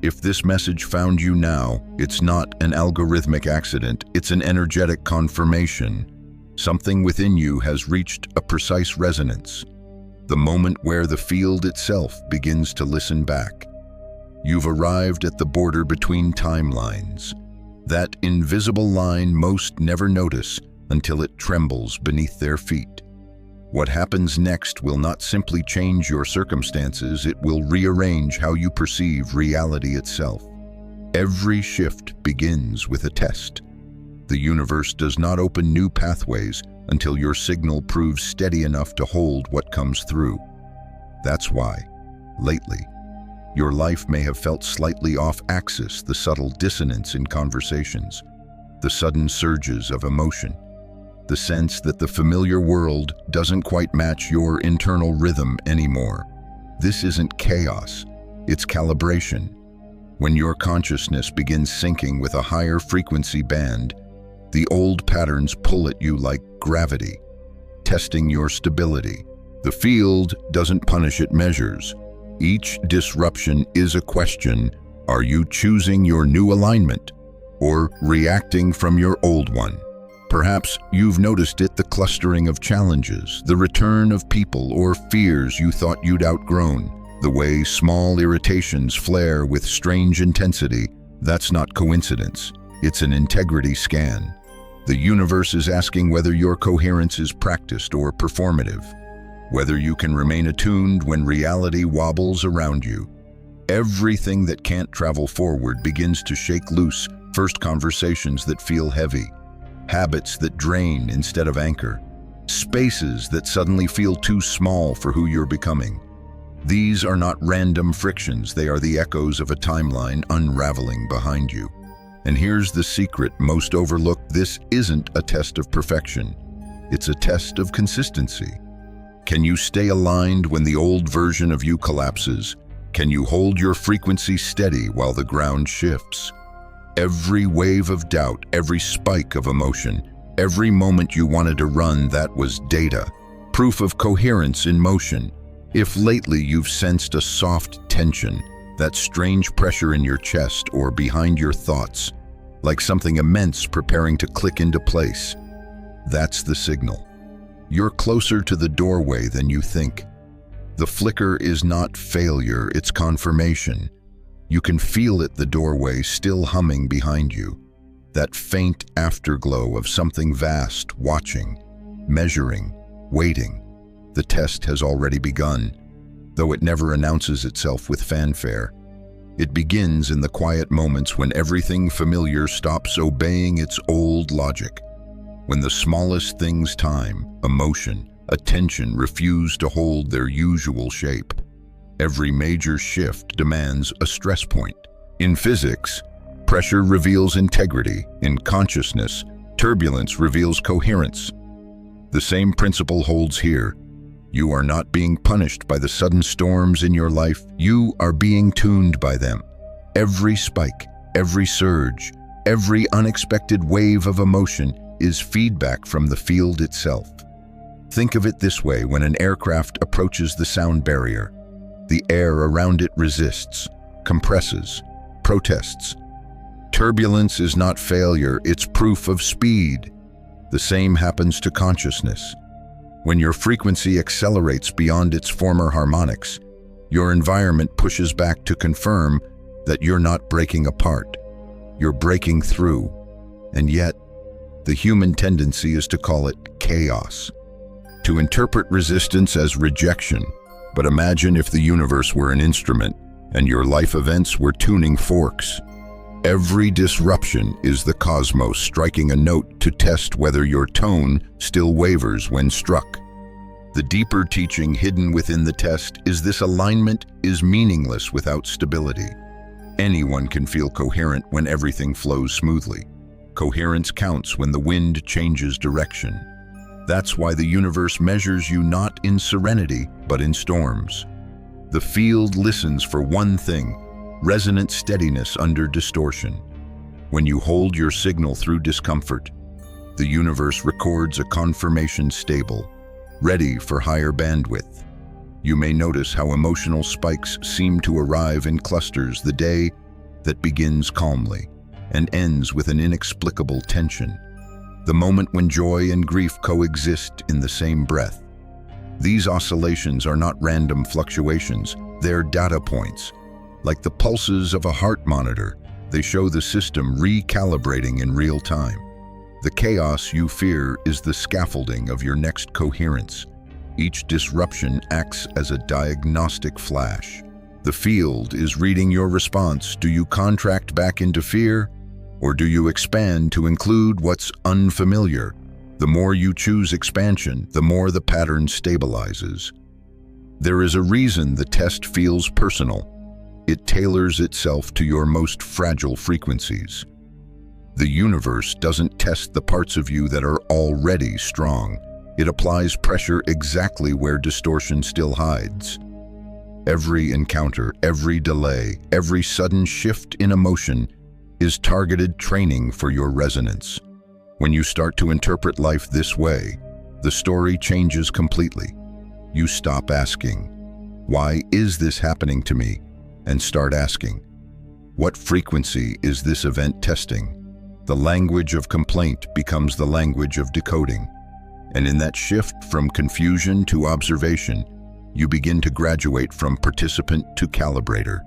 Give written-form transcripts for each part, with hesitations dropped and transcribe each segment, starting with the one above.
If this message found you now, it's not an algorithmic accident, it's an energetic confirmation. Something within you has reached a precise resonance, the moment where the field itself begins to listen back. You've arrived at the border between timelines, that invisible line most never notice until it trembles beneath their feet. What happens next will not simply change your circumstances, it will rearrange how you perceive reality itself. Every shift begins with a test. The universe does not open new pathways until your signal proves steady enough to hold what comes through. That's why, lately, your life may have felt slightly off axis, the subtle dissonance in conversations, the sudden surges of emotion, the sense that the familiar world doesn't quite match your internal rhythm anymore. This isn't chaos, it's calibration. When your consciousness begins syncing with a higher frequency band, the old patterns pull at you like gravity, testing your stability. The field doesn't punish, it measures. Each disruption is a question: are you choosing your new alignment or reacting from your old one? Perhaps you've noticed it, the clustering of challenges, the return of people or fears you thought you'd outgrown, the way small irritations flare with strange intensity. That's not coincidence, it's an integrity scan. The universe is asking whether your coherence is practiced or performative, whether you can remain attuned when reality wobbles around you. Everything that can't travel forward begins to shake loose. First conversations that feel heavy, habits that drain instead of anchor, spaces that suddenly feel too small for who you're becoming. These are not random frictions, they are the echoes of a timeline unraveling behind you. And here's the secret most overlooked: this isn't a test of perfection, it's a test of consistency. Can you stay aligned when the old version of you collapses? Can you hold your frequency steady while the ground shifts? Every wave of doubt, every spike of emotion, every moment you wanted to run, that was data, proof of coherence in motion. If lately you've sensed a soft tension, that strange pressure in your chest or behind your thoughts, like something immense preparing to click into place, that's the signal. You're closer to the doorway than you think. The flicker is not failure, it's confirmation. You can feel it, the doorway still humming behind you. That faint afterglow of something vast, watching, measuring, waiting. The test has already begun, though it never announces itself with fanfare. It begins in the quiet moments when everything familiar stops obeying its old logic. When the smallest things, time, emotion, attention, refuse to hold their usual shape. Every major shift demands a stress point. In physics, pressure reveals integrity. In consciousness, turbulence reveals coherence. The same principle holds here. You are not being punished by the sudden storms in your life, you are being tuned by them. Every spike, every surge, every unexpected wave of emotion is feedback from the field itself. Think of it this way: when an aircraft approaches the sound barrier, the air around it resists, compresses, protests. Turbulence is not failure, it's proof of speed. The same happens to consciousness. When your frequency accelerates beyond its former harmonics, your environment pushes back to confirm that you're not breaking apart, you're breaking through. And yet, the human tendency is to call it chaos, to interpret resistance as rejection. But imagine if the universe were an instrument and your life events were tuning forks. Every disruption is the cosmos striking a note to test whether your tone still wavers when struck. The deeper teaching hidden within the test is this: alignment is meaningless without stability. Anyone can feel coherent when everything flows smoothly. Coherence counts when the wind changes direction. That's why the universe measures you not in serenity, but in storms. The field listens for one thing: resonant steadiness under distortion. When you hold your signal through discomfort, the universe records a confirmation stable, ready for higher bandwidth. You may notice how emotional spikes seem to arrive in clusters the day that begins calmly and ends with an inexplicable tension. The moment when joy and grief coexist in the same breath. These oscillations are not random fluctuations, they're data points. Like the pulses of a heart monitor, they show the system recalibrating in real time. The chaos you fear is the scaffolding of your next coherence. Each disruption acts as a diagnostic flash. The field is reading your response. Do you contract back into fear, or do you expand to include what's unfamiliar? The more you choose expansion, the more the pattern stabilizes. There is a reason the test feels personal. It tailors itself to your most fragile frequencies. The universe doesn't test the parts of you that are already strong. It applies pressure exactly where distortion still hides. Every encounter, every delay, every sudden shift in emotion is targeted training for your resonance. When you start to interpret life this way, the story changes completely. You stop asking, "Why is this happening to me?" and start asking, "What frequency is this event testing?" The language of complaint becomes the language of decoding. And in that shift from confusion to observation, you begin to graduate from participant to calibrator.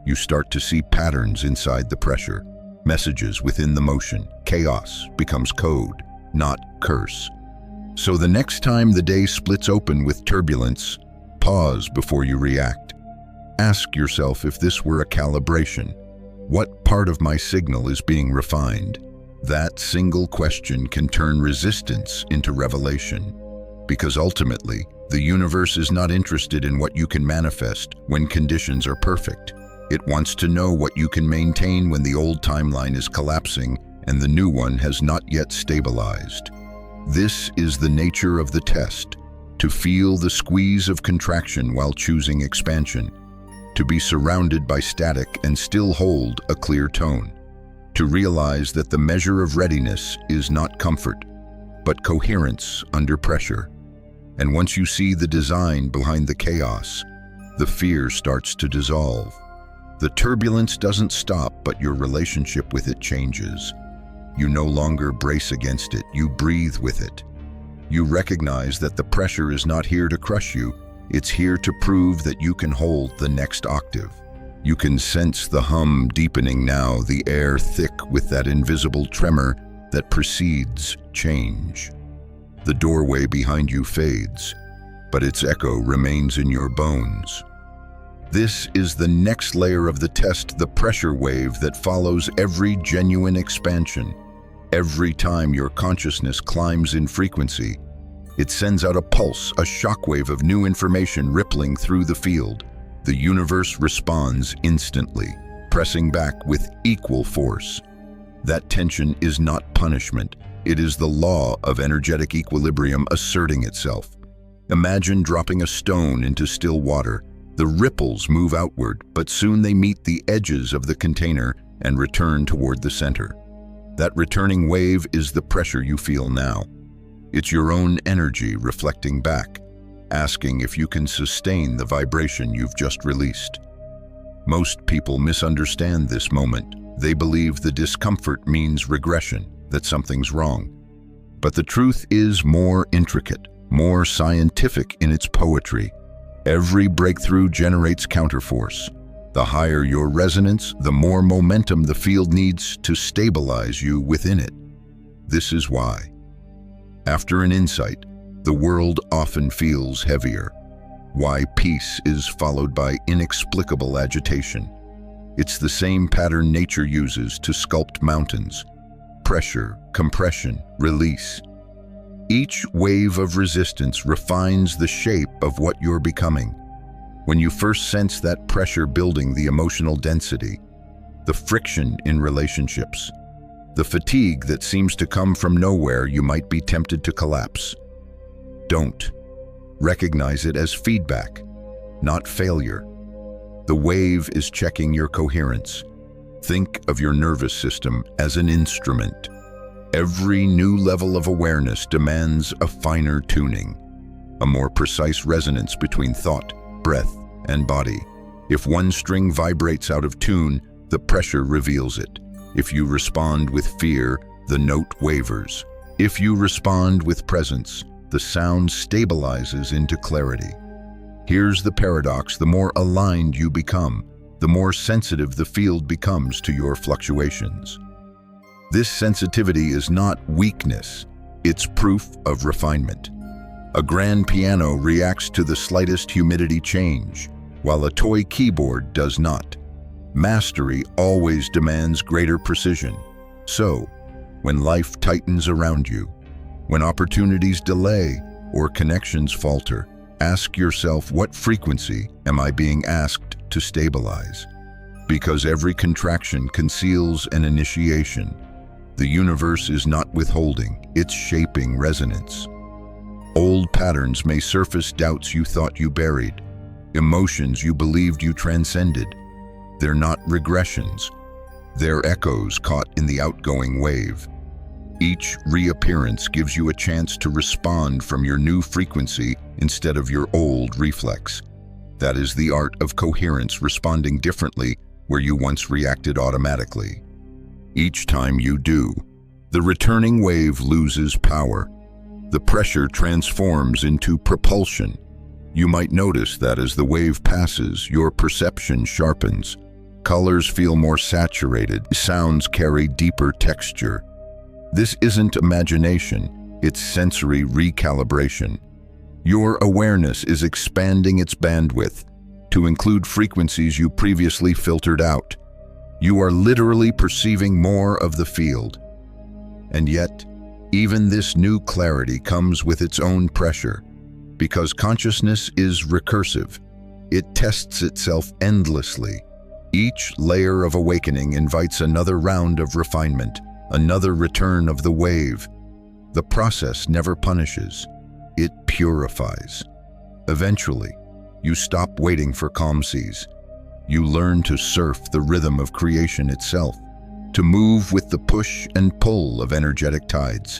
You start to see patterns inside the pressure, messages within the motion. Chaos becomes code, not curse. So the next time the day splits open with turbulence, pause before you react. Ask yourself if this were a calibration. What part of my signal is being refined? That single question can turn resistance into revelation. Because ultimately, the universe is not interested in what you can manifest when conditions are perfect. It wants to know what you can maintain when the old timeline is collapsing and the new one has not yet stabilized. This is the nature of the test: to feel the squeeze of contraction while choosing expansion, to be surrounded by static and still hold a clear tone, to realize that the measure of readiness is not comfort, but coherence under pressure. And once you see the design behind the chaos, the fear starts to dissolve. The turbulence doesn't stop, but your relationship with it changes. You no longer brace against it, you breathe with it. You recognize that the pressure is not here to crush you, it's here to prove that you can hold the next octave. You can sense the hum deepening now, the air thick with that invisible tremor that precedes change. The doorway behind you fades, but its echo remains in your bones. This is the next layer of the test, the pressure wave that follows every genuine expansion. Every time your consciousness climbs in frequency, it sends out a pulse, a shockwave of new information rippling through the field. The universe responds instantly, pressing back with equal force. That tension is not punishment. It is the law of energetic equilibrium asserting itself. Imagine dropping a stone into still water. The ripples move outward, but soon they meet the edges of the container and return toward the center. That returning wave is the pressure you feel now. It's your own energy reflecting back, asking if you can sustain the vibration you've just released. Most people misunderstand this moment. They believe the discomfort means regression, that something's wrong. But the truth is more intricate, more scientific in its poetry. Every breakthrough generates counterforce. The higher your resonance, the more momentum the field needs to stabilize you within it. This is why, after an insight, the world often feels heavier. Why peace is followed by inexplicable agitation. It's the same pattern nature uses to sculpt mountains: pressure, compression, release. Each wave of resistance refines the shape of what you're becoming. When you first sense that pressure building, the emotional density, the friction in relationships, the fatigue that seems to come from nowhere, you might be tempted to collapse. Don't. Recognize it as feedback, not failure. The wave is checking your coherence. Think of your nervous system as an instrument. Every new level of awareness demands a finer tuning, a more precise resonance between thought, breath, and body. If one string vibrates out of tune, The pressure reveals it. If you respond with fear, the note wavers. If you respond with presence, the sound stabilizes into clarity. Here's the paradox: the more aligned you become, the more sensitive the field becomes to your fluctuations. This sensitivity is not weakness, it's proof of refinement. A grand piano reacts to the slightest humidity change, while a toy keyboard does not. Mastery always demands greater precision. So, when life tightens around you, when opportunities delay or connections falter, ask yourself, what frequency am I being asked to stabilize? Because every contraction conceals an initiation. The universe is not withholding, it's shaping resonance. Old patterns may surface, doubts you thought you buried, emotions you believed you transcended. They're not regressions, they're echoes caught in the outgoing wave. Each reappearance gives you a chance to respond from your new frequency instead of your old reflex. That is the art of coherence, responding differently where you once reacted automatically. Each time you do, the returning wave loses power. The pressure transforms into propulsion. You might notice that as the wave passes, your perception sharpens. Colors feel more saturated, sounds carry deeper texture. This isn't imagination, it's sensory recalibration. Your awareness is expanding its bandwidth to include frequencies you previously filtered out. You are literally perceiving more of the field. And yet, even this new clarity comes with its own pressure. Because consciousness is recursive, it tests itself endlessly. Each layer of awakening invites another round of refinement, another return of the wave. The process never punishes, it purifies. Eventually, you stop waiting for calm seas. You learn to surf the rhythm of creation itself, to move with the push and pull of energetic tides.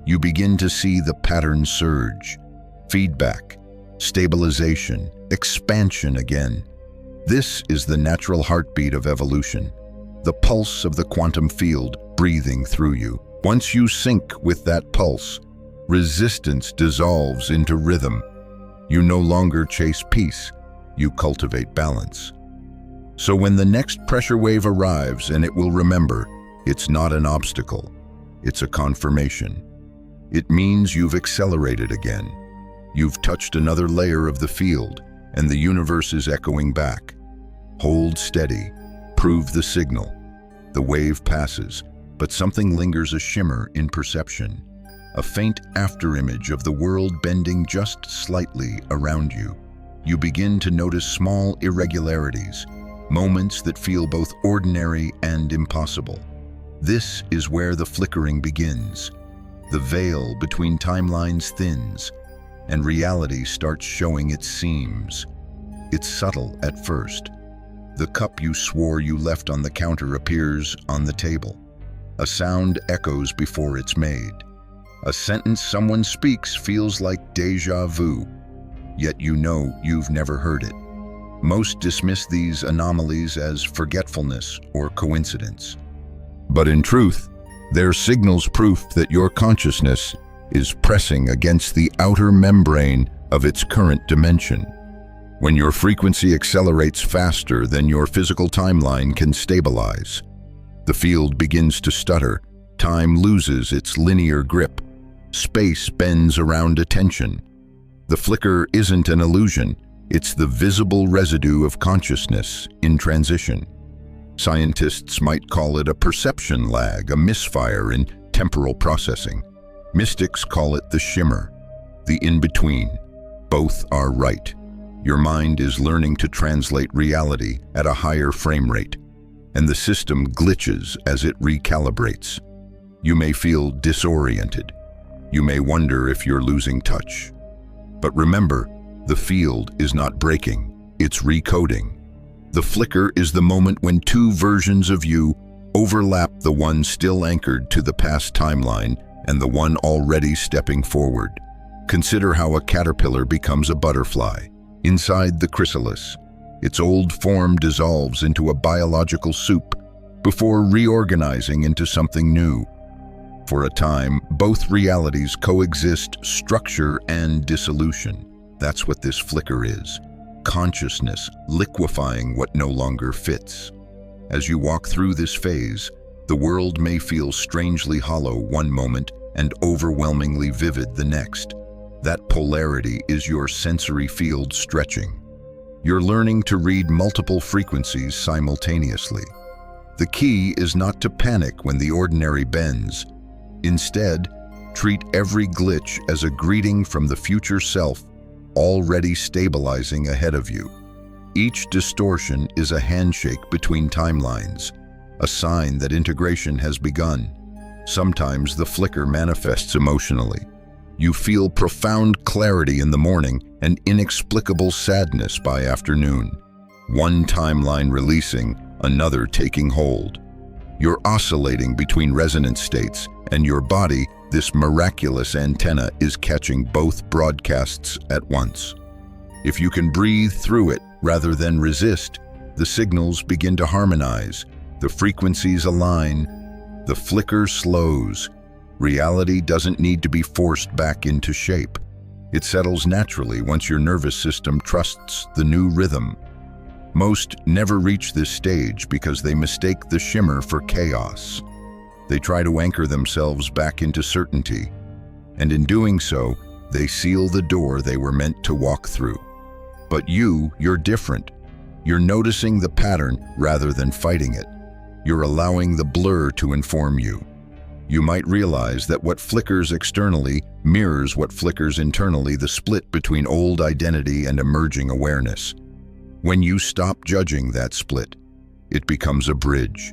You begin to see the pattern surge, feedback, stabilization, expansion again. This is the natural heartbeat of evolution, the pulse of the quantum field breathing through you. Once you sync with that pulse, resistance dissolves into rhythm. You no longer chase peace, you cultivate balance. So when the next pressure wave arrives, and it will remember, it's not an obstacle, it's a confirmation. It means you've accelerated again. You've touched another layer of the field, and the universe is echoing back. Hold steady, prove the signal. The wave passes, but something lingers, a shimmer in perception, a faint afterimage of the world bending just slightly around you. You begin to notice small irregularities, moments that feel both ordinary and impossible. This is where the flickering begins. The veil between timelines thins, and reality starts showing its seams. It's subtle at first. The cup you swore you left on the counter appears on the table. A sound echoes before it's made. A sentence someone speaks feels like déjà vu, yet you know you've never heard it. Most dismiss these anomalies as forgetfulness or coincidence. But in truth, they're signals, proof that your consciousness is pressing against the outer membrane of its current dimension. When your frequency accelerates faster than your physical timeline can stabilize, the field begins to stutter, time loses its linear grip, space bends around attention. The flicker isn't an illusion, it's the visible residue of consciousness in transition. Scientists might call it a perception lag, a misfire in temporal processing. Mystics call it the shimmer, the in-between. Both are right. Your mind is learning to translate reality at a higher frame rate, and the system glitches as it recalibrates. You may feel disoriented. You may wonder if you're losing touch. But remember, the field is not breaking, it's recoding. The flicker is the moment when two versions of you overlap, the one still anchored to the past timeline and the one already stepping forward. Consider how a caterpillar becomes a butterfly. Inside the chrysalis, its old form dissolves into a biological soup, before reorganizing into something new. For a time, both realities coexist, structure and dissolution. That's what this flicker is. Consciousness liquefying what no longer fits. As you walk through this phase, the world may feel strangely hollow one moment and overwhelmingly vivid the next. That polarity is your sensory field stretching. You're learning to read multiple frequencies simultaneously. The key is not to panic when the ordinary bends. Instead, treat every glitch as a greeting from the future self already stabilizing ahead of you. Each distortion is a handshake between timelines, a sign that integration has begun. Sometimes the flicker manifests emotionally. You feel profound clarity in the morning and inexplicable sadness by afternoon. One timeline releasing, another taking hold. You're oscillating between resonance states, and your body, this miraculous antenna, is catching both broadcasts at once. If you can breathe through it rather than resist, the signals begin to harmonize, the frequencies align, the flicker slows. Reality doesn't need to be forced back into shape. It settles naturally once your nervous system trusts the new rhythm. Most never reach this stage because they mistake the shimmer for chaos. They try to anchor themselves back into certainty, and in doing so, they seal the door they were meant to walk through. But you're different. You're noticing the pattern rather than fighting it. You're allowing the blur to inform you. You might realize that what flickers externally mirrors what flickers internally, the split between old identity and emerging awareness. When you stop judging that split, it becomes a bridge.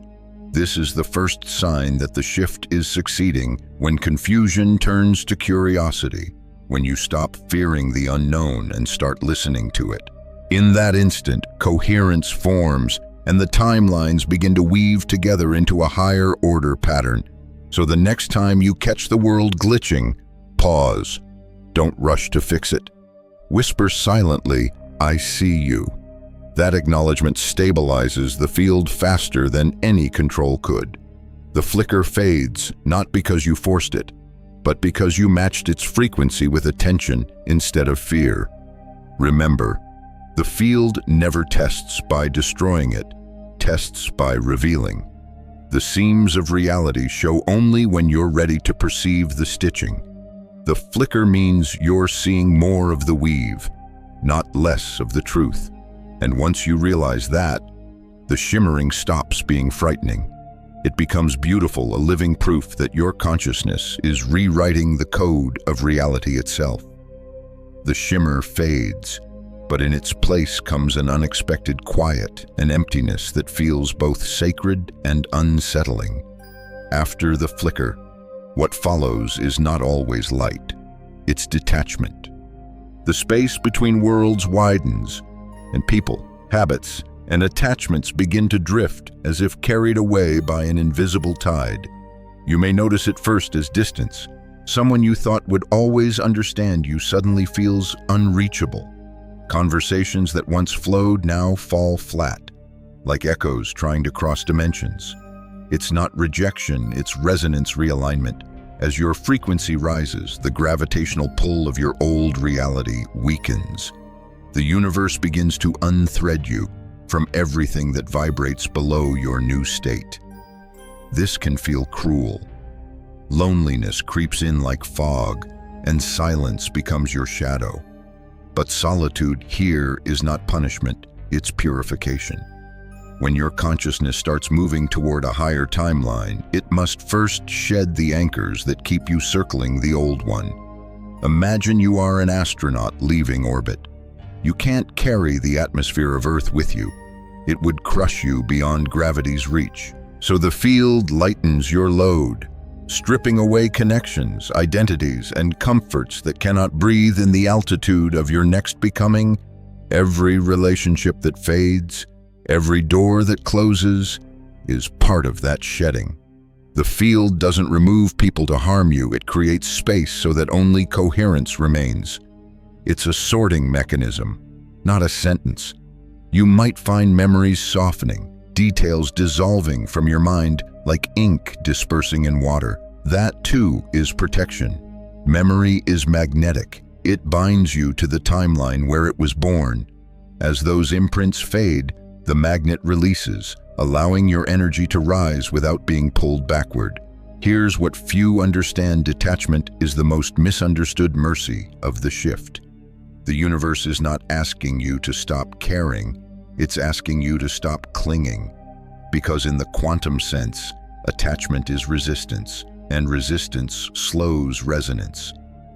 This is the first sign that the shift is succeeding, when confusion turns to curiosity, when you stop fearing the unknown and start listening to it. In that instant, coherence forms, and the timelines begin to weave together into a higher order pattern. So the next time you catch the world glitching, pause. Don't rush to fix it. Whisper silently, "I see you." That acknowledgement stabilizes the field faster than any control could. The flicker fades, not because you forced it, but because you matched its frequency with attention instead of fear. Remember, the field never tests by destroying it, tests by revealing. The seams of reality show only when you're ready to perceive the stitching. The flicker means you're seeing more of the weave, not less of the truth. And once you realize that, the shimmering stops being frightening. It becomes beautiful, a living proof that your consciousness is rewriting the code of reality itself. The shimmer fades, but in its place comes an unexpected quiet, an emptiness that feels both sacred and unsettling. After the flicker, what follows is not always light. It's detachment. The space between worlds widens, and people, habits, and attachments begin to drift as if carried away by an invisible tide. You may notice it first as distance. Someone you thought would always understand you suddenly feels unreachable. Conversations that once flowed now fall flat, like echoes trying to cross dimensions. It's not rejection, it's resonance realignment. As your frequency rises, the gravitational pull of your old reality weakens. The universe begins to unthread you from everything that vibrates below your new state. This can feel cruel. Loneliness creeps in like fog, and silence becomes your shadow. But solitude here is not punishment, it's purification. When your consciousness starts moving toward a higher timeline, it must first shed the anchors that keep you circling the old one. Imagine you are an astronaut leaving orbit. You can't carry the atmosphere of Earth with you. It would crush you beyond gravity's reach. So the field lightens your load, stripping away connections, identities, and comforts that cannot breathe in the altitude of your next becoming. Every relationship that fades, every door that closes, is part of that shedding. The field doesn't remove people to harm you, it creates space so that only coherence remains. It's a sorting mechanism, not a sentence. You might find memories softening, details dissolving from your mind like ink dispersing in water. That too is protection. Memory is magnetic. It binds you to the timeline where it was born. As those imprints fade, the magnet releases, allowing your energy to rise without being pulled backward. Here's what few understand: detachment is the most misunderstood mercy of the shift. The universe is not asking you to stop caring, it's asking you to stop clinging. Because in the quantum sense, attachment is resistance, and resistance slows resonance.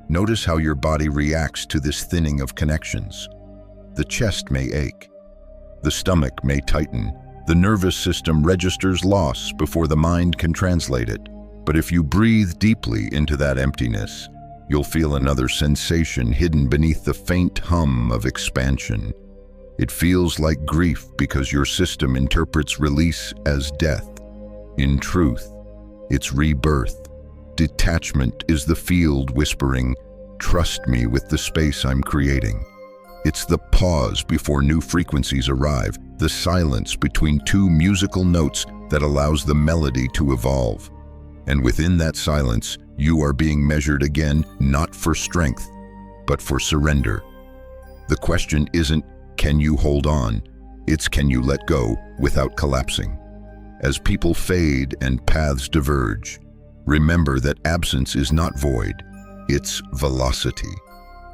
Notice how your body reacts to this thinning of connections. The chest may ache. The stomach may tighten. The nervous system registers loss before the mind can translate it. But if you breathe deeply into that emptiness, you'll feel another sensation hidden beneath the faint hum of expansion. It feels like grief because your system interprets release as death. In truth, it's rebirth. Detachment is the field whispering, "Trust me with the space I'm creating." It's the pause before new frequencies arrive, the silence between two musical notes that allows the melody to evolve. And within that silence, you are being measured again, not for strength, but for surrender. The question isn't, can you hold on? It's, can you let go without collapsing? As people fade and paths diverge, remember that absence is not void, it's velocity.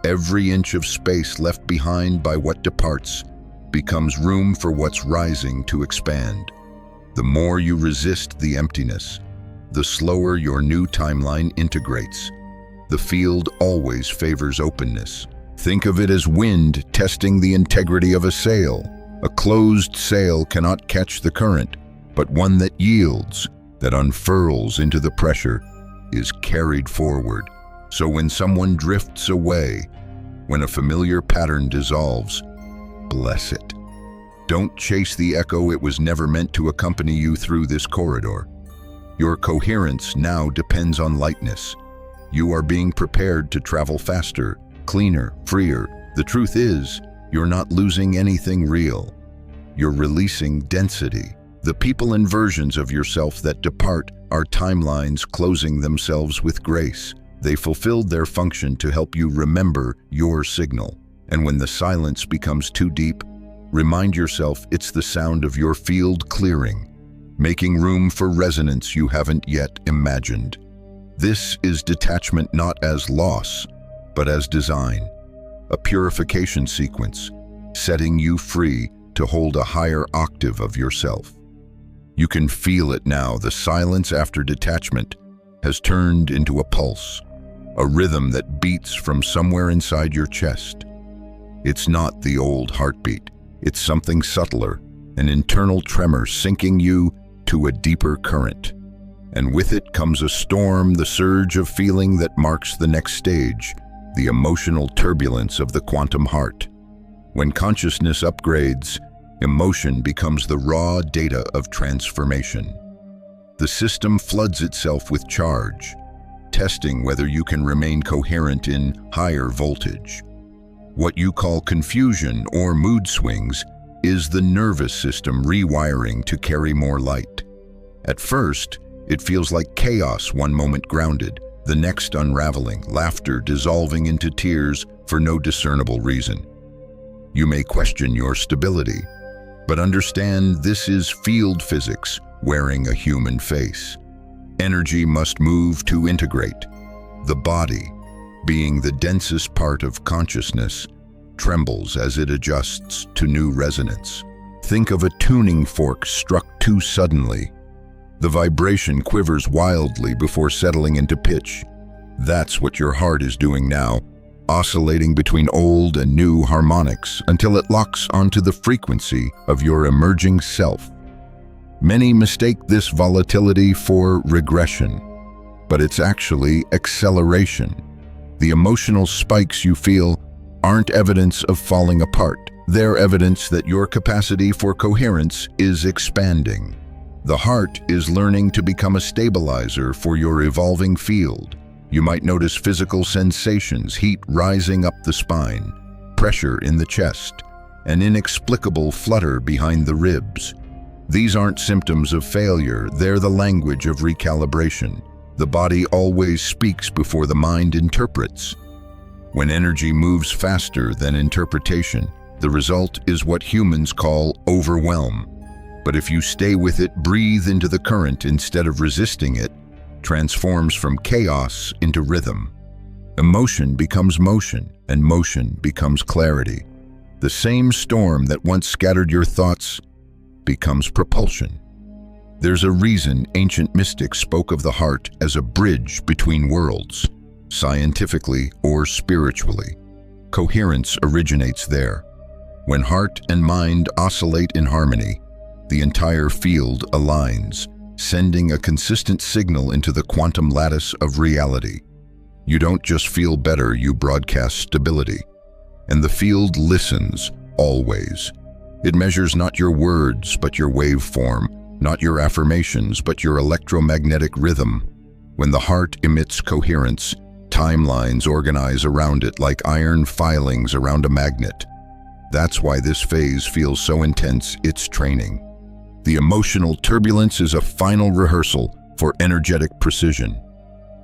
Every inch of space left behind by what departs becomes room for what's rising to expand. The more you resist the emptiness, the slower your new timeline integrates. The field always favors openness. Think of it as wind testing the integrity of a sail. A closed sail cannot catch the current, but one that yields, that unfurls into the pressure, is carried forward. So when someone drifts away, when a familiar pattern dissolves, bless it. Don't chase the echo. It was never meant to accompany you through this corridor. Your coherence now depends on lightness. You are being prepared to travel faster, cleaner, freer. The truth is, you're not losing anything real. You're releasing density. The people and versions of yourself that depart are timelines closing themselves with grace. They fulfilled their function to help you remember your signal. And when the silence becomes too deep, remind yourself it's the sound of your field clearing, making room for resonance you haven't yet imagined. This is detachment, not as loss, but as design, a purification sequence, setting you free to hold a higher octave of yourself. You can feel it now. The silence after detachment has turned into a pulse, a rhythm that beats from somewhere inside your chest. It's not the old heartbeat. It's something subtler, an internal tremor sinking you to a deeper current. And with it comes a storm, the surge of feeling that marks the next stage, the emotional turbulence of the quantum heart. When consciousness upgrades, emotion becomes the raw data of transformation. The system floods itself with charge, testing whether you can remain coherent in higher voltage. What you call confusion or mood swings is the nervous system rewiring to carry more light. At first, it feels like chaos, one moment grounded, the next unraveling, laughter dissolving into tears for no discernible reason. You may question your stability, but understand this is field physics wearing a human face. Energy must move to integrate. The body, being the densest part of consciousness, trembles as it adjusts to new resonance. Think of a tuning fork struck too suddenly. The vibration quivers wildly before settling into pitch. That's what your heart is doing now, oscillating between old and new harmonics until it locks onto the frequency of your emerging self. Many mistake this volatility for regression, but it's actually acceleration. The emotional spikes you feel aren't evidence of falling apart. They're evidence that your capacity for coherence is expanding. The heart is learning to become a stabilizer for your evolving field. You might notice physical sensations, heat rising up the spine, pressure in the chest, an inexplicable flutter behind the ribs. These aren't symptoms of failure, they're the language of recalibration. The body always speaks before the mind interprets. When energy moves faster than interpretation, the result is what humans call overwhelm. But if you stay with it, breathe into the current instead of resisting it, transforms from chaos into rhythm. Emotion becomes motion, and motion becomes clarity. The same storm that once scattered your thoughts becomes propulsion. There's a reason ancient mystics spoke of the heart as a bridge between worlds, scientifically or spiritually. Coherence originates there. When heart and mind oscillate in harmony, the entire field aligns, sending a consistent signal into the quantum lattice of reality. You don't just feel better, you broadcast stability. And the field listens, always. It measures not your words, but your waveform, not your affirmations, but your electromagnetic rhythm. When the heart emits coherence, timelines organize around it like iron filings around a magnet. That's why this phase feels so intense, it's training. The emotional turbulence is a final rehearsal for energetic precision.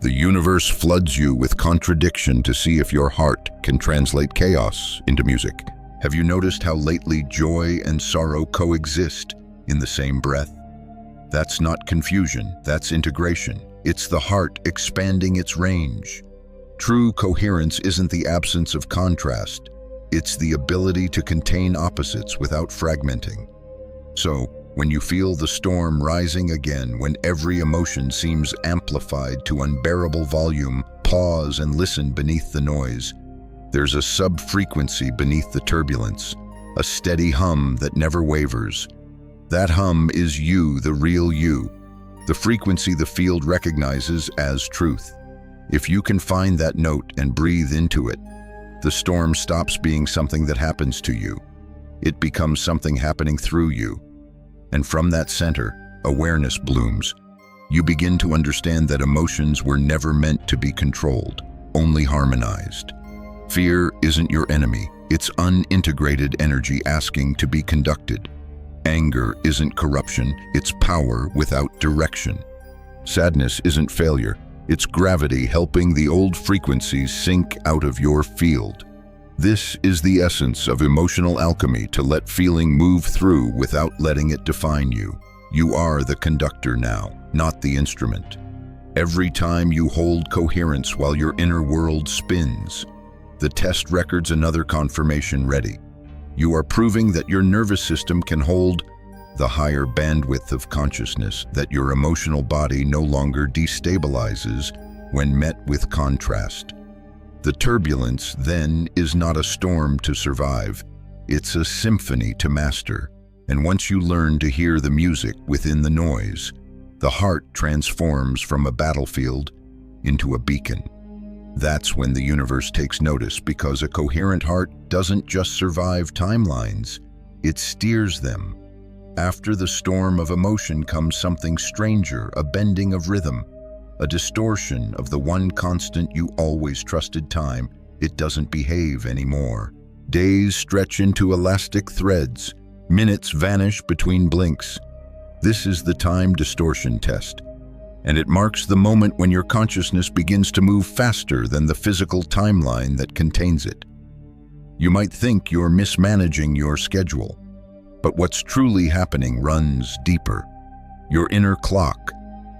The universe floods you with contradiction to see if your heart can translate chaos into music. Have you noticed how lately joy and sorrow coexist in the same breath? That's not confusion, that's integration. It's the heart expanding its range. True coherence isn't the absence of contrast, it's the ability to contain opposites without fragmenting. So, when you feel the storm rising again, when every emotion seems amplified to unbearable volume, pause and listen beneath the noise. There's a sub-frequency beneath the turbulence, a steady hum that never wavers. That hum is you, the real you, the frequency the field recognizes as truth. If you can find that note and breathe into it, the storm stops being something that happens to you. It becomes something happening through you. And from that center, awareness blooms. You begin to understand that emotions were never meant to be controlled, only harmonized. Fear isn't your enemy, it's unintegrated energy asking to be conducted. Anger isn't corruption, it's power without direction. Sadness isn't failure, it's gravity helping the old frequencies sink out of your field. This is the essence of emotional alchemy, to let feeling move through without letting it define you. You are the conductor now, not the instrument. Every time you hold coherence while your inner world spins, the test record's another confirmation ready. You are proving that your nervous system can hold the higher bandwidth of consciousness, that your emotional body no longer destabilizes when met with contrast. The turbulence, then, is not a storm to survive, it's a symphony to master. And once you learn to hear the music within the noise, the heart transforms from a battlefield into a beacon. That's when the universe takes notice, because a coherent heart doesn't just survive timelines, it steers them. After the storm of emotion comes something stranger, a bending of rhythm, a distortion of the one constant you always trusted: time. It doesn't behave anymore. Days stretch into elastic threads, minutes vanish between blinks. This is the time distortion test, and it marks the moment when your consciousness begins to move faster than the physical timeline that contains it. You might think you're mismanaging your schedule, but what's truly happening runs deeper. Your inner clock,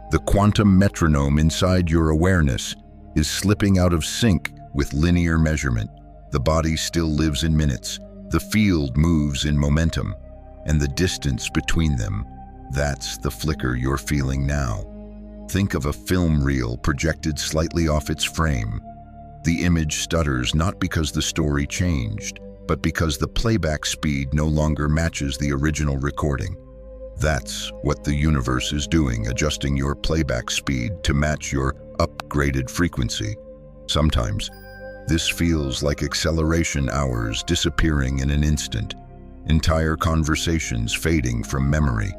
the quantum metronome inside your awareness, is slipping out of sync with linear measurement. The body still lives in minutes, the field moves in momentum, and the distance between them, that's the flicker you're feeling now. Think of a film reel projected slightly off its frame. The image stutters not because the story changed, but because the playback speed no longer matches the original recording. That's what the universe is doing, adjusting your playback speed to match your upgraded frequency. Sometimes, this feels like acceleration hours disappearing in an instant, entire conversations fading from memory.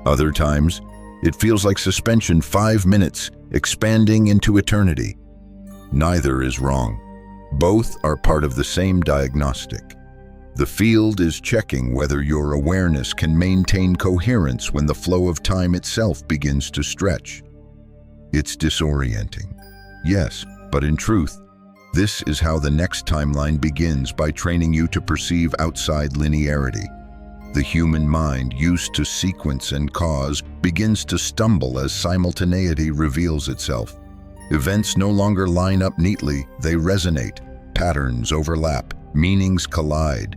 Other times, it feels like suspension, 5 minutes, expanding into eternity. Neither is wrong. Both are part of the same diagnostic. The field is checking whether your awareness can maintain coherence when the flow of time itself begins to stretch. It's disorienting. Yes, but in truth, this is how the next timeline begins, by training you to perceive outside linearity. The human mind, used to sequence and cause, begins to stumble as simultaneity reveals itself. Events no longer line up neatly, they resonate. Patterns overlap, meanings collide.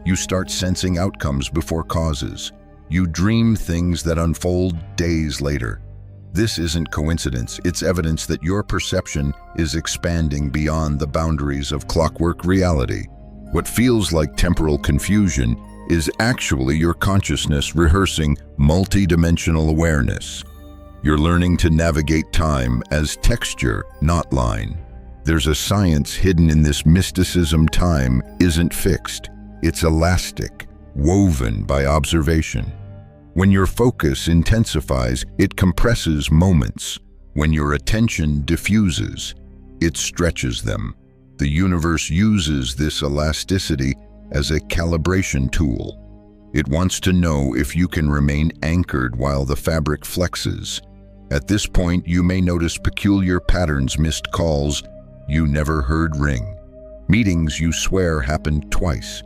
You start sensing outcomes before causes. You dream things that unfold days later. This isn't coincidence, it's evidence that your perception is expanding beyond the boundaries of clockwork reality. What feels like temporal confusion is actually your consciousness rehearsing multidimensional awareness. You're learning to navigate time as texture, not line. There's a science hidden in this mysticism. Time isn't fixed. It's elastic, woven by observation. When your focus intensifies, it compresses moments. When your attention diffuses, it stretches them. The universe uses this elasticity as a calibration tool. It wants to know if you can remain anchored while the fabric flexes. At this point, you may notice peculiar patterns, missed calls you never heard ring, meetings you swear happened twice,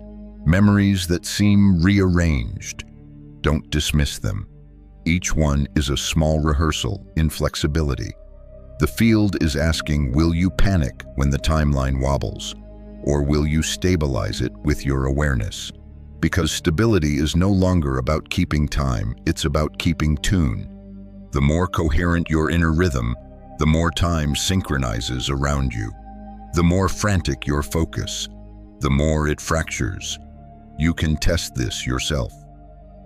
memories that seem rearranged. Don't dismiss them. Each one is a small rehearsal in flexibility. The field is asking, will you panic when the timeline wobbles? Or will you stabilize it with your awareness? Because stability is no longer about keeping time, it's about keeping tune. The more coherent your inner rhythm, the more time synchronizes around you. The more frantic your focus, the more it fractures. You can test this yourself.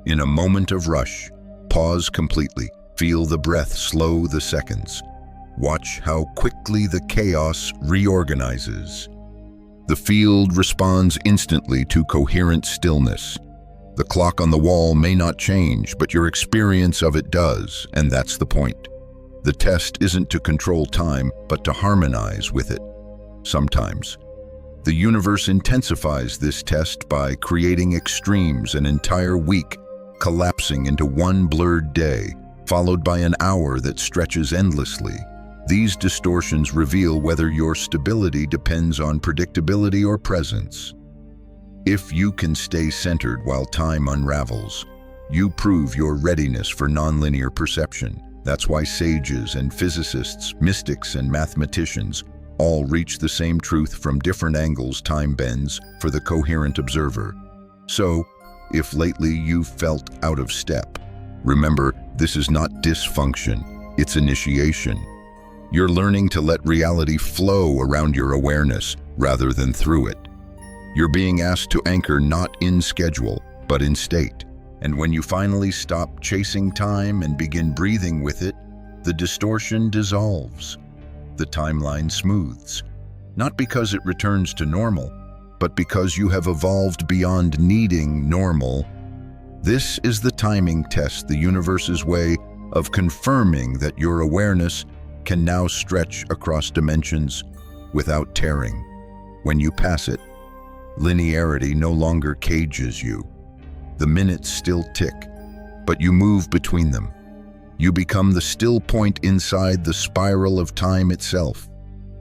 In a moment of rush, pause completely. Feel the breath slow the seconds. Watch how quickly the chaos reorganizes. The field responds instantly to coherent stillness. The clock on the wall may not change, but your experience of it does, and that's the point. The test isn't to control time, but to harmonize with it. Sometimes, the universe intensifies this test by creating extremes, an entire week collapsing into one blurred day, followed by an hour that stretches endlessly. These distortions reveal whether your stability depends on predictability or presence. If you can stay centered while time unravels, you prove your readiness for nonlinear perception. That's why sages and physicists, mystics and mathematicians all reach the same truth from different angles. Time bends for the coherent observer. So, if lately you've felt out of step, remember, this is not dysfunction, it's initiation. You're learning to let reality flow around your awareness rather than through it. You're being asked to anchor not in schedule, but in state. And when you finally stop chasing time and begin breathing with it, the distortion dissolves. The timeline smooths. Not because it returns to normal, but because you have evolved beyond needing normal. This is the timing test, the universe's way of confirming that your awareness can now stretch across dimensions without tearing. When you pass it, linearity no longer cages you. The minutes still tick, but you move between them. You become the still point inside the spiral of time itself.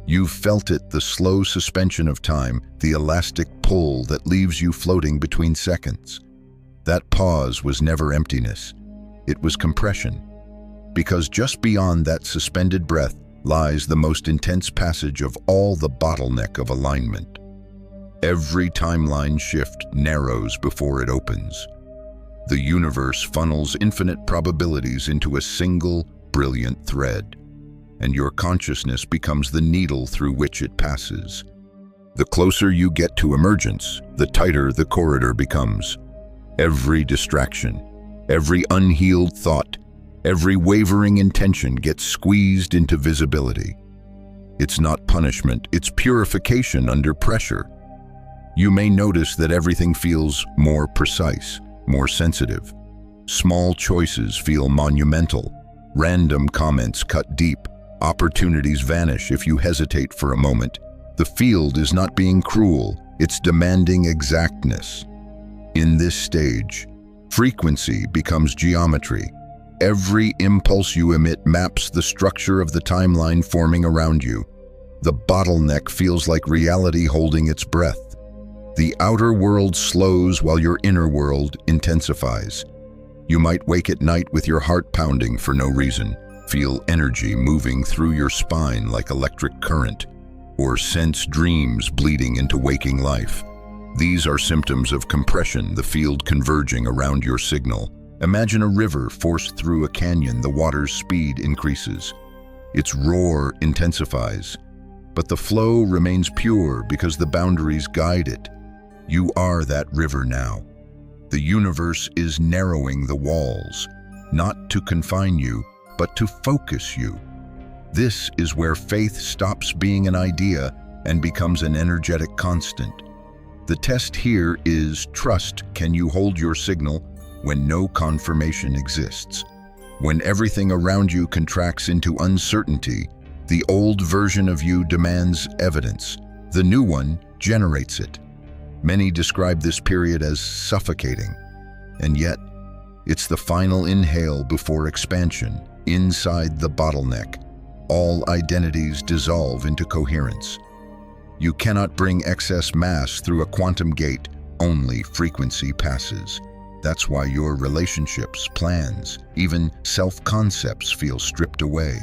You've felt it, the slow suspension of time, the elastic pull that leaves you floating between seconds. That pause was never emptiness. It was compression. Because just beyond that suspended breath lies the most intense passage of all, the bottleneck of alignment. Every timeline shift narrows before it opens. The universe funnels infinite probabilities into a single, brilliant thread, and your consciousness becomes the needle through which it passes. The closer you get to emergence, the tighter the corridor becomes. Every distraction, every unhealed thought, every wavering intention gets squeezed into visibility. It's not punishment, it's purification under pressure. You may notice that everything feels more precise, more sensitive. Small choices feel monumental. Random comments cut deep. Opportunities vanish if you hesitate for a moment. The field is not being cruel, It's demanding exactness. In this stage, frequency becomes geometry. Every impulse you emit maps the structure of the timeline forming around you. The bottleneck feels like reality holding its breath. The outer world slows while your inner world intensifies. You might wake at night with your heart pounding for no reason, feel energy moving through your spine like electric current, or sense dreams bleeding into waking life. These are symptoms of compression, the field converging around your signal. Imagine a river forced through a canyon. The water's speed increases. Its roar intensifies, but the flow remains pure because the boundaries guide it. You are that river now. The universe is narrowing the walls, not to confine you, but to focus you. This is where faith stops being an idea and becomes an energetic constant. The test here is trust. Can you hold your signal when no confirmation exists? When everything around you contracts into uncertainty, the old version of you demands evidence. The new one generates it. Many describe this period as suffocating, and yet it's the final inhale before expansion. Inside the bottleneck, all identities dissolve into coherence. You cannot bring excess mass through a quantum gate, only frequency passes. That's why your relationships, plans, even self-concepts feel stripped away.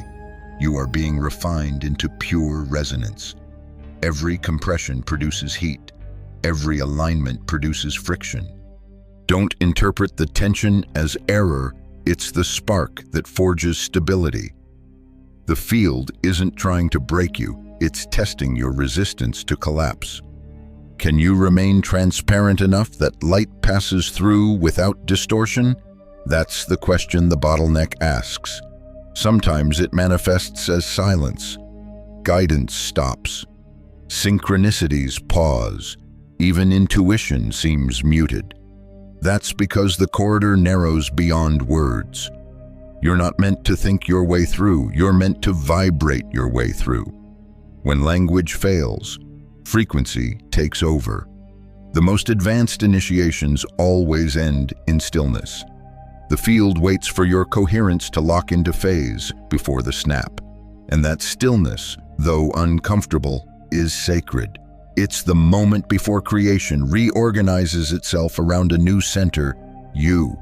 You are being refined into pure resonance. Every compression produces heat. Every alignment produces friction. Don't interpret the tension as error. It's the spark that forges stability. The field isn't trying to break you. It's testing your resistance to collapse. Can you remain transparent enough that light passes through without distortion? That's the question the bottleneck asks. Sometimes it manifests as silence. Guidance stops. Synchronicities pause. Even intuition seems muted. That's because the corridor narrows beyond words. You're not meant to think your way through. You're meant to vibrate your way through. When language fails, frequency takes over. The most advanced initiations always end in stillness. The field waits for your coherence to lock into phase before the snap. And that stillness, though uncomfortable, is sacred. It's the moment before creation reorganizes itself around a new center, you.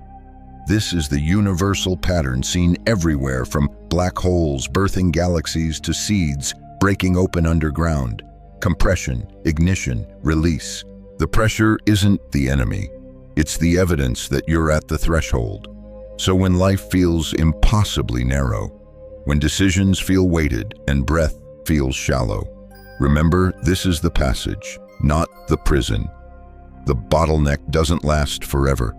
This is the universal pattern seen everywhere, from black holes birthing galaxies to seeds breaking open underground. Compression, ignition, release. The pressure isn't the enemy. It's the evidence that you're at the threshold. So when life feels impossibly narrow, when decisions feel weighted and breath feels shallow, remember, this is the passage, not the prison. The bottleneck doesn't last forever.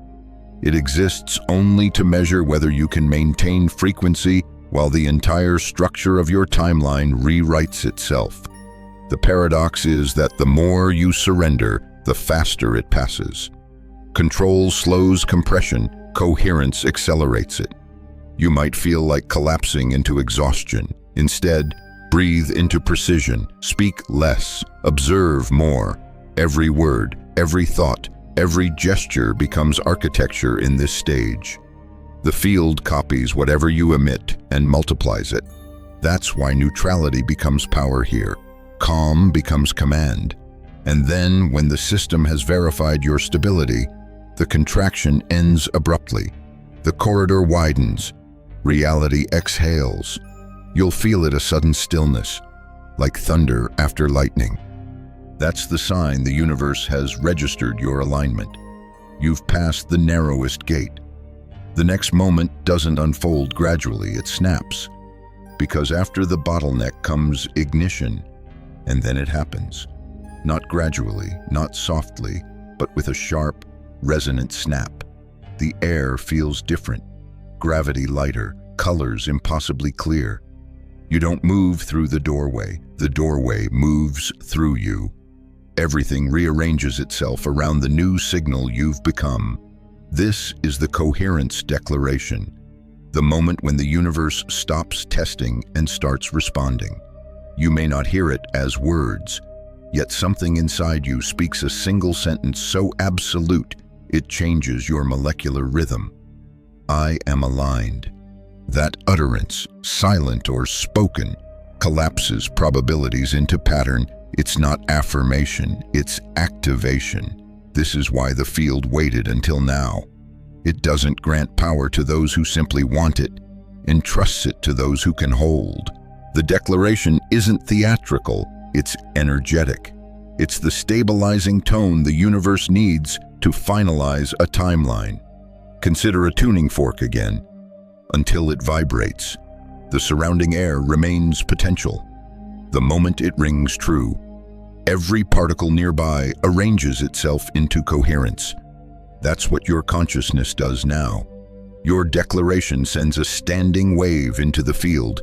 It exists only to measure whether you can maintain frequency while the entire structure of your timeline rewrites itself. The paradox is that the more you surrender, the faster it passes. Control slows compression, coherence accelerates it. You might feel like collapsing into exhaustion. Instead, breathe into precision, speak less, observe more. Every word, every thought, every gesture becomes architecture in this stage. The field copies whatever you emit and multiplies it. That's why neutrality becomes power here. Calm becomes command. And then, when the system has verified your stability, the contraction ends abruptly. The corridor widens. Reality exhales. You'll feel it, a sudden stillness, like thunder after lightning. That's the sign the universe has registered your alignment. You've passed the narrowest gate. The next moment doesn't unfold gradually, it snaps. Because after the bottleneck comes ignition, and then it happens. Not gradually, not softly, but with a sharp, resonant snap. The air feels different, gravity lighter, colors impossibly clear. You don't move through the doorway moves through you. Everything rearranges itself around the new signal you've become. This is the coherence declaration, the moment when the universe stops testing and starts responding. You may not hear it as words, Yet something inside you speaks a single sentence so absolute, it changes your molecular rhythm. I am aligned. That utterance, silent or spoken, collapses probabilities into pattern. It's not affirmation, it's activation. This is why the field waited until now. It doesn't grant power to those who simply want it, entrusts it to those who can hold. The declaration isn't theatrical, it's energetic. It's the stabilizing tone the universe needs to finalize a timeline. Consider a tuning fork again. Until it vibrates, the surrounding air remains potential. The moment it rings true, every particle nearby arranges itself into coherence. That's what your consciousness does now. Your declaration sends a standing wave into the field,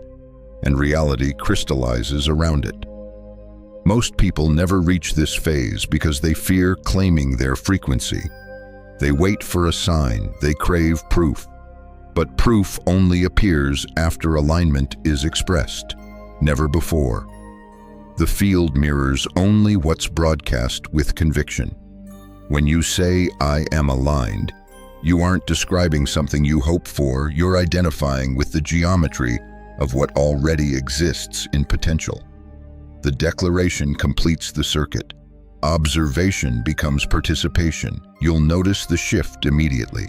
and reality crystallizes around it. Most people never reach this phase because they fear claiming their frequency. They wait for a sign, they crave proof. But proof only appears after alignment is expressed, never before. The field mirrors only what's broadcast with conviction. When you say, I am aligned, you aren't describing something you hope for, you're identifying with the geometry of what already exists in potential. The declaration completes the circuit. Observation becomes participation. You'll notice the shift immediately.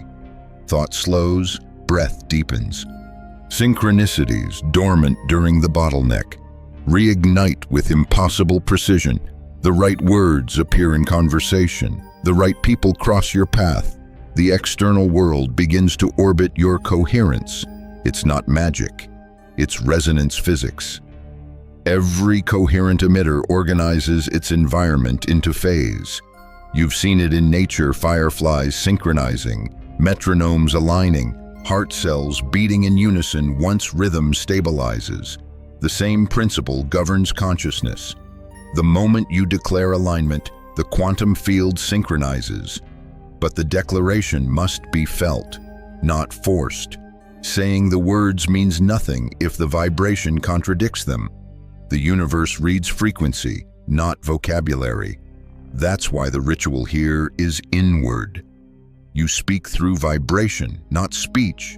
Thought slows, breath deepens. Synchronicities dormant during the bottleneck reignite with impossible precision. The right words appear in conversation. The right people cross your path. The external world begins to orbit your coherence. It's not magic, it's resonance physics. Every coherent emitter organizes its environment into phase. You've seen it in nature, fireflies synchronizing, metronomes aligning, heart cells beating in unison once rhythm stabilizes. The same principle governs consciousness. The moment you declare alignment, the quantum field synchronizes. But the declaration must be felt, not forced. Saying the words means nothing if the vibration contradicts them. The universe reads frequency, not vocabulary. That's why the ritual here is inward. You speak through vibration, not speech.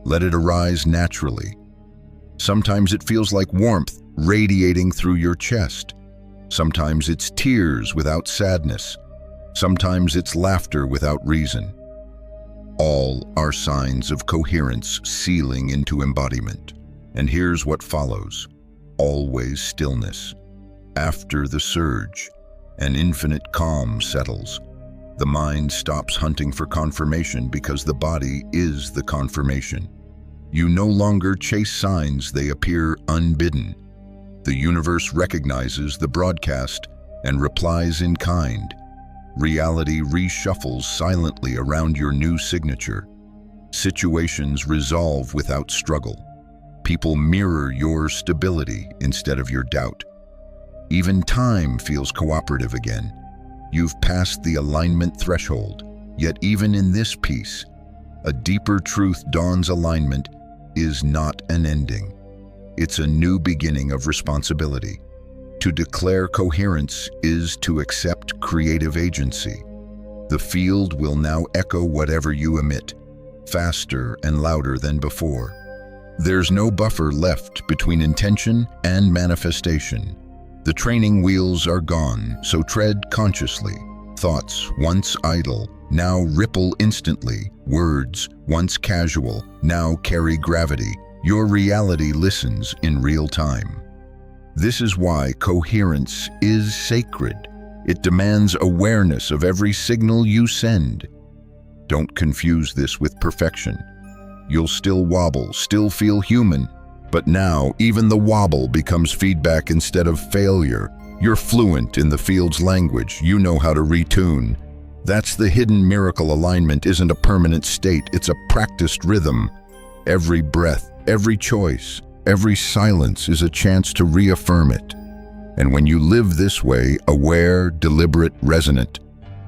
Let it arise naturally. Sometimes it feels like warmth radiating through your chest. Sometimes it's tears without sadness. Sometimes it's laughter without reason. All are signs of coherence sealing into embodiment. And here's what follows. Always stillness. After the surge, an infinite calm settles. The mind stops hunting for confirmation because the body is the confirmation. You no longer chase signs, they appear unbidden. The universe recognizes the broadcast and replies in kind. Reality reshuffles silently around your new signature. Situations resolve without struggle. People mirror your stability instead of your doubt. Even time feels cooperative again. You've passed the alignment threshold, yet even in this piece, a deeper truth dawns. Alignment is not an ending. It's a new beginning of responsibility. To declare coherence is to accept creative agency. The field will now echo whatever you emit, faster and louder than before. There's no buffer left between intention and manifestation. The training wheels are gone, so tread consciously. Thoughts, once idle, now ripple instantly. Words, once casual, now carry gravity. Your reality listens in real time. This is why coherence is sacred. It demands awareness of every signal you send. Don't confuse this with perfection. You'll still wobble, still feel human. But now, even the wobble becomes feedback instead of failure. You're fluent in the field's language. You know how to retune. That's the hidden miracle. Alignment isn't a permanent state. It's a practiced rhythm. Every breath, every choice, every silence is a chance to reaffirm it. And when you live this way, aware, deliberate, resonant,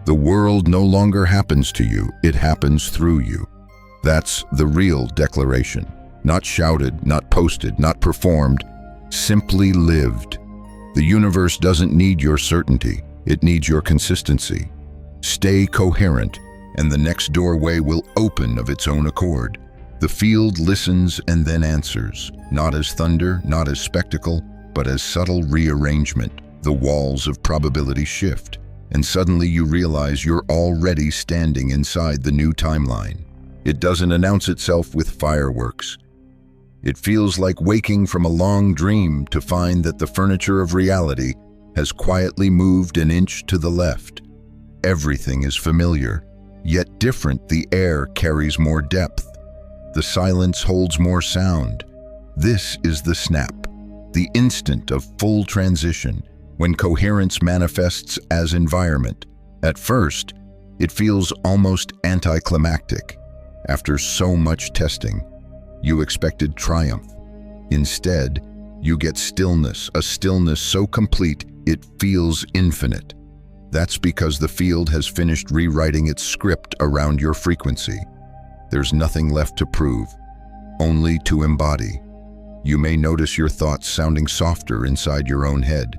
the world no longer happens to you. It happens through you. That's the real declaration. Not shouted, not posted, not performed, simply lived. The universe doesn't need your certainty, it needs your consistency. Stay coherent, and the next doorway will open of its own accord. The field listens and then answers, not as thunder, not as spectacle, but as subtle rearrangement. The walls of probability shift, and suddenly you realize you're already standing inside the new timeline. It doesn't announce itself with fireworks. It feels like waking from a long dream to find that the furniture of reality has quietly moved an inch to the left. Everything is familiar, yet different. The air carries more depth. The silence holds more sound. This is the snap, the instant of full transition, when coherence manifests as environment. At first, it feels almost anticlimactic. After so much testing, you expected triumph. Instead, you get stillness, a stillness so complete it feels infinite. That's because the field has finished rewriting its script around your frequency. There's nothing left to prove, only to embody. You may notice your thoughts sounding softer inside your own head.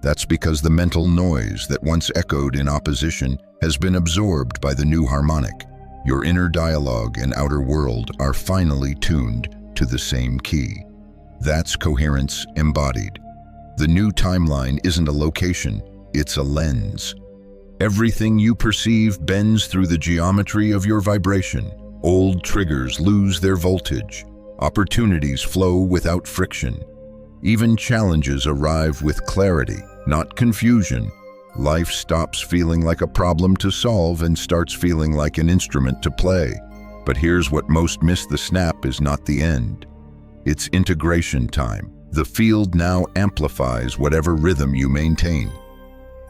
That's because the mental noise that once echoed in opposition has been absorbed by the new harmonic. Your inner dialogue and outer world are finally tuned to the same key. That's coherence embodied. The new timeline isn't a location, it's a lens. Everything you perceive bends through the geometry of your vibration. Old triggers lose their voltage. Opportunities flow without friction. Even challenges arrive with clarity, not confusion. Life stops feeling like a problem to solve and starts feeling like an instrument to play. But here's what most miss: the snap is not the end. It's integration time. The field now amplifies whatever rhythm you maintain.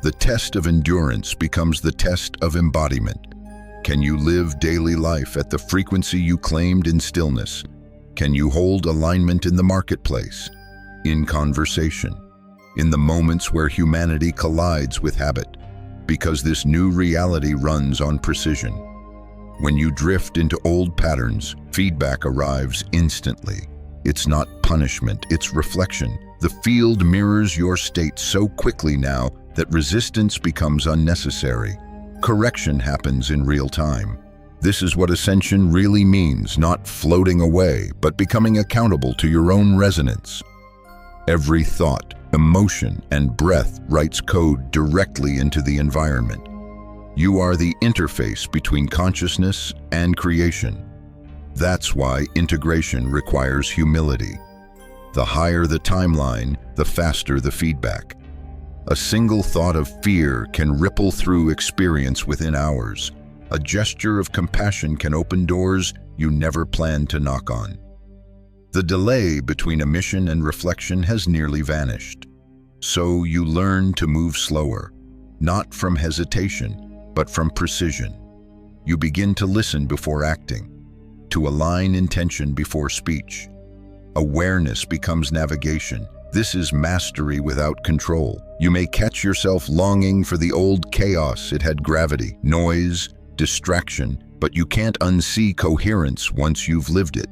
The test of endurance becomes the test of embodiment. Can you live daily life at the frequency you claimed in stillness? Can you hold alignment in the marketplace, in conversation, in the moments where humanity collides with habit? Because this new reality runs on precision. When you drift into old patterns, feedback arrives instantly. It's not punishment, it's reflection. The field mirrors your state so quickly now that resistance becomes unnecessary. Correction happens in real time. This is what ascension really means, not floating away, but becoming accountable to your own resonance. Every thought, emotion, and breath writes code directly into the environment. You are the interface between consciousness and creation. That's why integration requires humility. The higher the timeline, the faster the feedback. A single thought of fear can ripple through experience within hours. A gesture of compassion can open doors you never planned to knock on. The delay between emission and reflection has nearly vanished. So you learn to move slower, not from hesitation, but from precision. You begin to listen before acting, to align intention before speech. Awareness becomes navigation. This is mastery without control. You may catch yourself longing for the old chaos. It had gravity, noise, distraction, but you can't unsee coherence once you've lived it.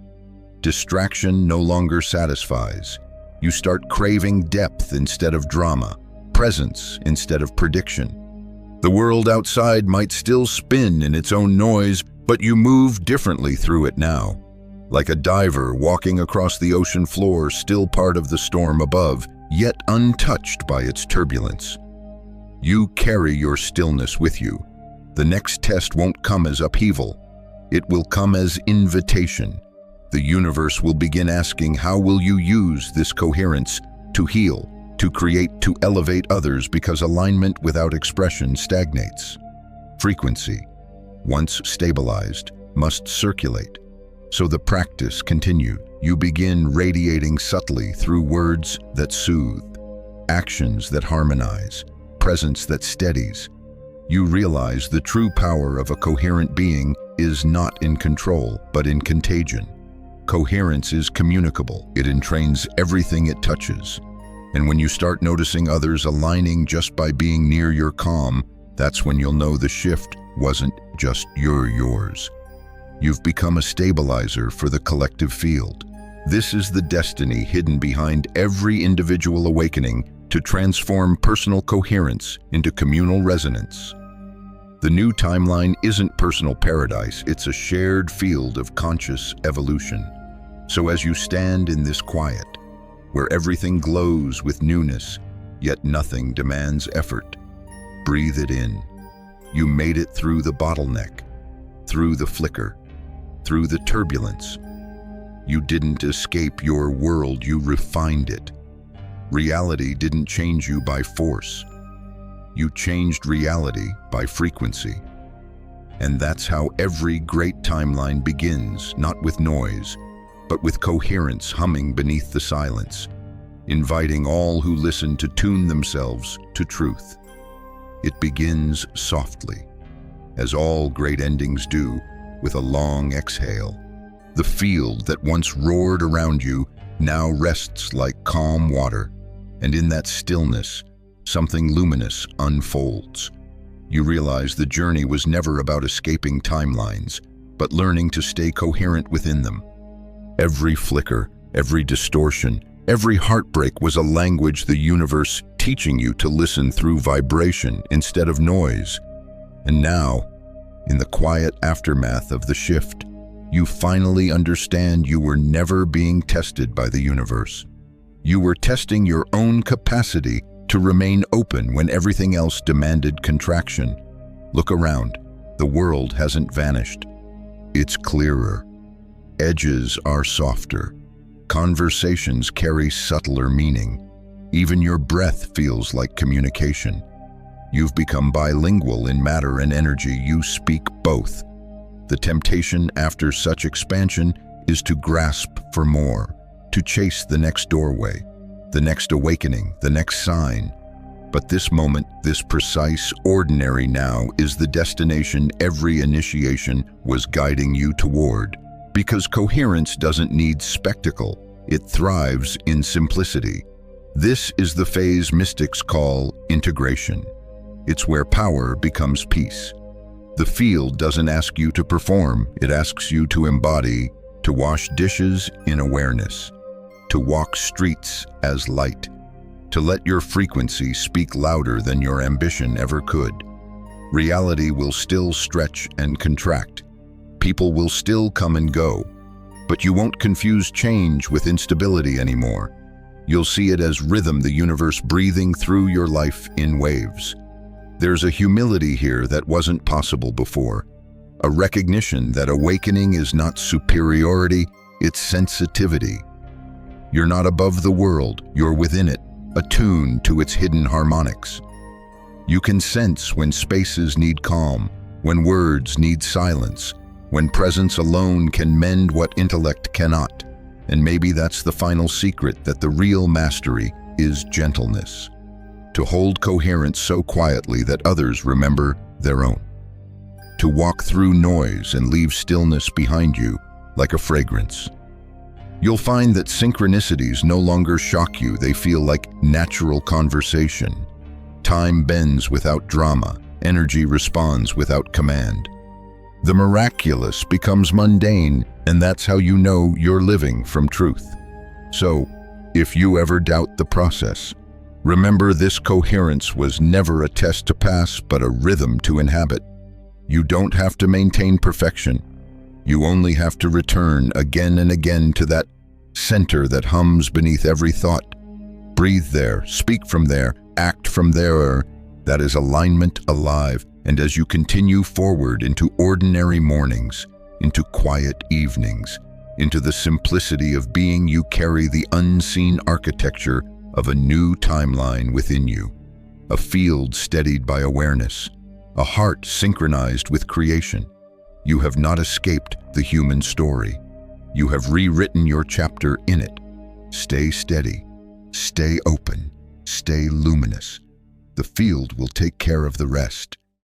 Distraction no longer satisfies. You start craving depth instead of drama, presence instead of prediction. The world outside might still spin in its own noise, but you move differently through it now. Like a diver walking across the ocean floor, still part of the storm above, yet untouched by its turbulence. You carry your stillness with you. The next test won't come as upheaval. It will come as invitation. The universe will begin asking, how will you use this coherence to heal, to create, to elevate others, because alignment without expression stagnates. Frequency, once stabilized, must circulate. So the practice continued. You begin radiating subtly through words that soothe, actions that harmonize, presence that steadies. You realize the true power of a coherent being is not in control, but in contagion. Coherence is communicable. It entrains everything it touches. And when you start noticing others aligning just by being near your calm, that's when you'll know the shift wasn't just yours. You've become a stabilizer for the collective field. This is the destiny hidden behind every individual awakening, to transform personal coherence into communal resonance. The new timeline isn't personal paradise, it's a shared field of conscious evolution. So as you stand in this quiet, where everything glows with newness, yet nothing demands effort, breathe it in. You made it through the bottleneck, through the flicker, through the turbulence. You didn't escape your world, you refined it. Reality didn't change you by force. You changed reality by frequency. And that's how every great timeline begins, not with noise, but with coherence humming beneath the silence, inviting all who listen to tune themselves to truth. It begins softly, as all great endings do, with a long exhale. The field that once roared around you now rests like calm water, and in that stillness, something luminous unfolds. You realize the journey was never about escaping timelines, but learning to stay coherent within them. Every flicker, every distortion, every heartbreak was a language the universe teaching you to listen through vibration instead of noise. And now, in the quiet aftermath of the shift, you finally understand you were never being tested by the universe. You were testing your own capacity to remain open when everything else demanded contraction. Look around. The world hasn't vanished. It's clearer. Edges are softer. Conversations carry subtler meaning. Even your breath feels like communication. You've become bilingual in matter and energy. You speak both. The temptation after such expansion is to grasp for more, to chase the next doorway, the next awakening, the next sign. But this moment, this precise, ordinary now, is the destination every initiation was guiding you toward. Because coherence doesn't need spectacle, it thrives in simplicity. This is the phase mystics call integration. It's where power becomes peace. The field doesn't ask you to perform, it asks you to embody, to wash dishes in awareness, to walk streets as light, to let your frequency speak louder than your ambition ever could. Reality will still stretch and contract. People will still come and go, but you won't confuse change with instability anymore. You'll see it as rhythm, the universe breathing through your life in waves. There's a humility here that wasn't possible before, a recognition that awakening is not superiority, it's sensitivity. You're not above the world, you're within it, attuned to its hidden harmonics. You can sense when spaces need calm, when words need silence, when presence alone can mend what intellect cannot. And maybe that's the final secret, that the real mastery is gentleness. To hold coherence so quietly that others remember their own. To walk through noise and leave stillness behind you like a fragrance. You'll find that synchronicities no longer shock you, they feel like natural conversation. Time bends without drama, energy responds without command. The miraculous becomes mundane, and that's how you know you're living from truth. So, if you ever doubt the process, remember this coherence was never a test to pass, but a rhythm to inhabit. You don't have to maintain perfection. You only have to return again and again to that center that hums beneath every thought. Breathe there, speak from there, act from there. That is alignment alive. And as you continue forward into ordinary mornings, into quiet evenings, into the simplicity of being, you carry the unseen architecture of a new timeline within you, a field steadied by awareness, a heart synchronized with creation. You have not escaped the human story. You have rewritten your chapter in it. Stay steady, stay open, stay luminous. The field will take care of the rest.